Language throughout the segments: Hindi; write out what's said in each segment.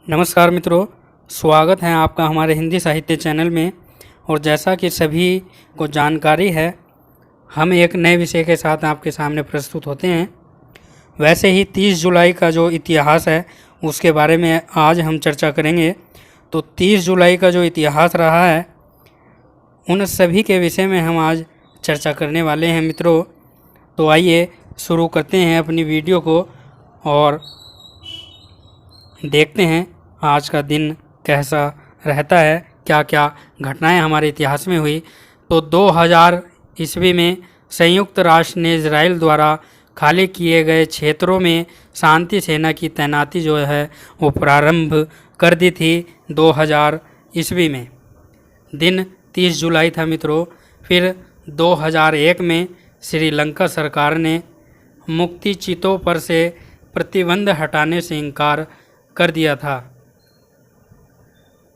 नमस्कार मित्रों, स्वागत है आपका हमारे हिंदी साहित्य चैनल में। और जैसा कि सभी को जानकारी है, हम एक नए विषय के साथ आपके सामने प्रस्तुत होते हैं। वैसे ही 30 जुलाई का जो इतिहास है उसके बारे में आज हम चर्चा करेंगे। तो 30 जुलाई का जो इतिहास रहा है उन सभी के विषय में हम आज चर्चा करने वाले हैं मित्रों। तो आइए शुरू करते हैं अपनी वीडियो को और देखते हैं आज का दिन कैसा रहता है, क्या क्या घटनाएं हमारे इतिहास में हुई। तो 2000 ईस्वी में संयुक्त राष्ट्र ने इजराइल द्वारा खाली किए गए क्षेत्रों में शांति सेना की तैनाती जो है वो प्रारंभ कर दी थी 2000 ईस्वी में। दिन 30 जुलाई था मित्रों। फिर 2001 में श्रीलंका सरकार ने मुक्ति चितों पर से प्रतिबंध हटाने से इनकार कर दिया था।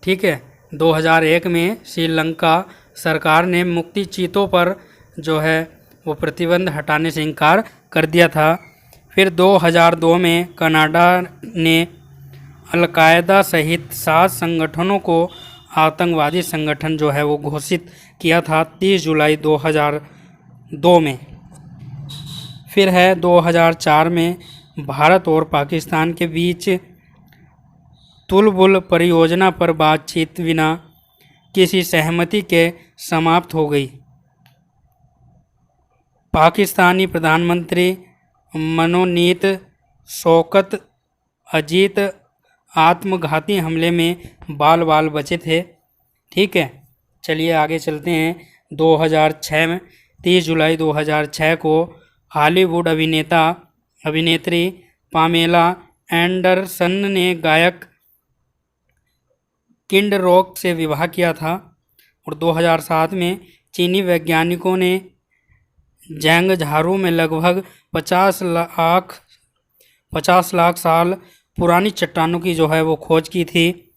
ठीक है, 2001 में श्रीलंका सरकार ने मुक्ति चितों पर जो है वो प्रतिबंध हटाने से इनकार कर दिया था। फिर 2002 में कनाडा ने अल-कायदा सहित 7 संगठनों को आतंकवादी संगठन जो है वो घोषित किया था 30 जुलाई 2002 में। फिर है 2004 में भारत और पाकिस्तान के बीच तुलबुल परियोजना पर बातचीत बिना किसी सहमति के समाप्त हो गई। पाकिस्तानी प्रधानमंत्री मनोनीत शौकत अजीत आत्मघाती हमले में बाल बाल बचे थे। ठीक है, चलिए आगे चलते हैं। 2006 में 30 जुलाई 2006 को हॉलीवुड अभिनेत्री पामेला एंडरसन ने गायक किड रॉक से विवाह किया था। और 2007 में चीनी वैज्ञानिकों ने ज़ैंगझारू में लगभग 50 लाख साल पुरानी चट्टानों की जो है वो खोज की थी।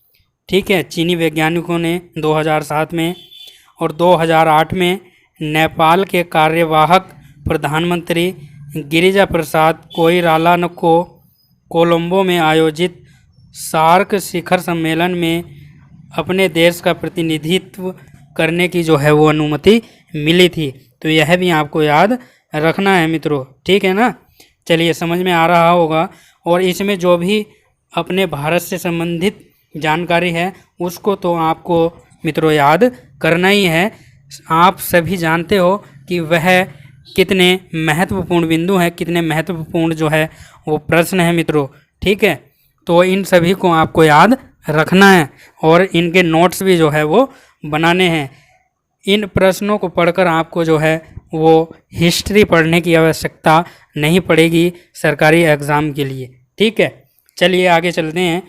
ठीक है, चीनी वैज्ञानिकों ने 2007 में। और 2008 में नेपाल के कार्यवाहक प्रधानमंत्री गिरिजा प्रसाद कोइराला को कोलंबो में आयोजित सार्क शिखर सम्मेलन में अपने देश का प्रतिनिधित्व करने की जो है वो अनुमति मिली थी। तो यह भी आपको याद रखना है मित्रों। ठीक है ना, चलिए समझ में आ रहा होगा। और इसमें जो भी अपने भारत से संबंधित जानकारी है उसको तो आपको मित्रों याद करना ही है। आप सभी जानते हो कि वह कितने महत्वपूर्ण बिंदु हैं, कितने महत्वपूर्ण जो है वो प्रश्न है मित्रों। ठीक है, तो इन सभी को आपको याद रखना है और इनके नोट्स भी जो है वो बनाने हैं। इन प्रश्नों को पढ़कर आपको जो है वो हिस्ट्री पढ़ने की आवश्यकता नहीं पड़ेगी सरकारी एग्ज़ाम के लिए। ठीक है, चलिए आगे चलते हैं।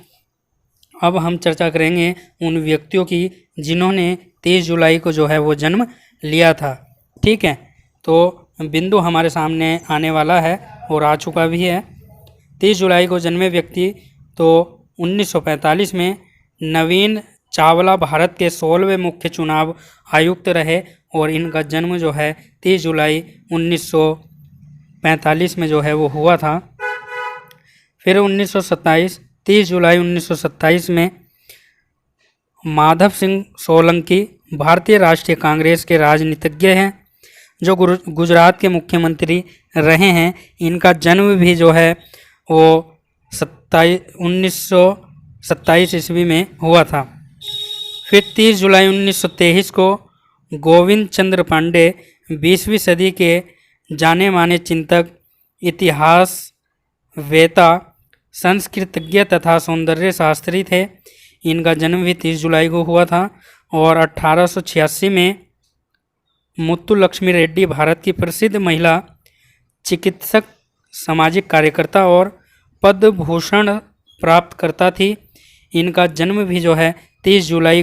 अब हम चर्चा करेंगे उन व्यक्तियों की जिन्होंने 30 जुलाई को जो है वो जन्म लिया था। ठीक है, तो बिंदु हमारे सामने आने वाला है और आ चुका भी है। 30 जुलाई को जन्मे व्यक्ति तो 1945 में नवीन चावला भारत के 16वें मुख्य चुनाव आयुक्त रहे और इनका जन्म जो है 30 जुलाई 1945 में जो है वो हुआ था। फिर 30 जुलाई 1927 में माधव सिंह सोलंकी भारतीय राष्ट्रीय कांग्रेस के राजनीतिज्ञ हैं जो गुजरात के मुख्यमंत्री रहे हैं। इनका जन्म भी जो है वो 1927 ईस्वी में हुआ था। फिर 30 जुलाई 1923 को गोविंद चंद्र पांडे 20वीं सदी के जाने माने चिंतक, इतिहासवेता, संस्कृतज्ञ तथा सौंदर्य शास्त्री थे। इनका जन्म भी 30 जुलाई को हुआ था। और 1886 में मुत्तुलक्ष्मी रेड्डी भारत की प्रसिद्ध महिला चिकित्सक, सामाजिक कार्यकर्ता और पद्म भूषण प्राप्त करता थी। इनका जन्म भी जो है 30 जुलाई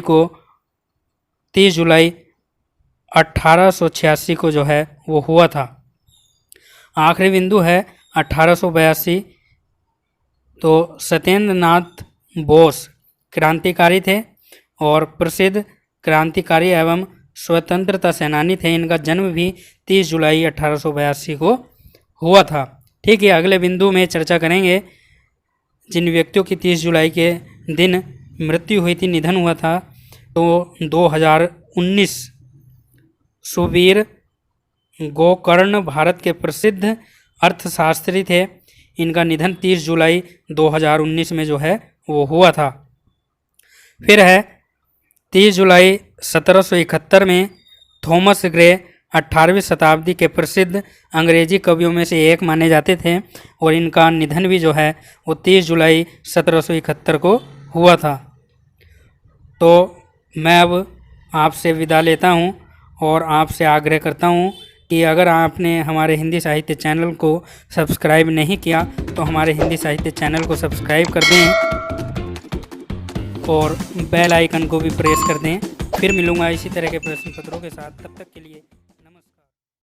1886 को जो है वो हुआ था। आखिरी बिंदु है 1882। तो सत्येंद्र नाथ बोस क्रांतिकारी थे और प्रसिद्ध क्रांतिकारी एवं स्वतंत्रता सेनानी थे। इनका जन्म भी 30 जुलाई 1882 को हुआ था। ठीक है, अगले बिंदु में चर्चा करेंगे जिन व्यक्तियों की 30 जुलाई के दिन मृत्यु हुई थी, निधन हुआ था। तो 2019 सुबीर गोकर्ण भारत के प्रसिद्ध अर्थशास्त्री थे। इनका निधन 30 जुलाई 2019 में जो है वो हुआ था। फिर है 30 जुलाई 1771 में थॉमस ग्रे 18वीं शताब्दी के प्रसिद्ध अंग्रेजी कवियों में से एक माने जाते थे और इनका निधन भी जो है वो 30 जुलाई 1771 को हुआ था। तो मैं अब आपसे विदा लेता हूँ और आपसे आग्रह करता हूँ कि अगर आपने हमारे हिंदी साहित्य चैनल को सब्सक्राइब नहीं किया तो हमारे हिंदी साहित्य चैनल को सब्सक्राइब कर दें और बेल आइकन को भी प्रेस कर दें। फिर मिलूँगा इसी तरह के प्रश्न पत्रों के साथ, तब तक के लिए।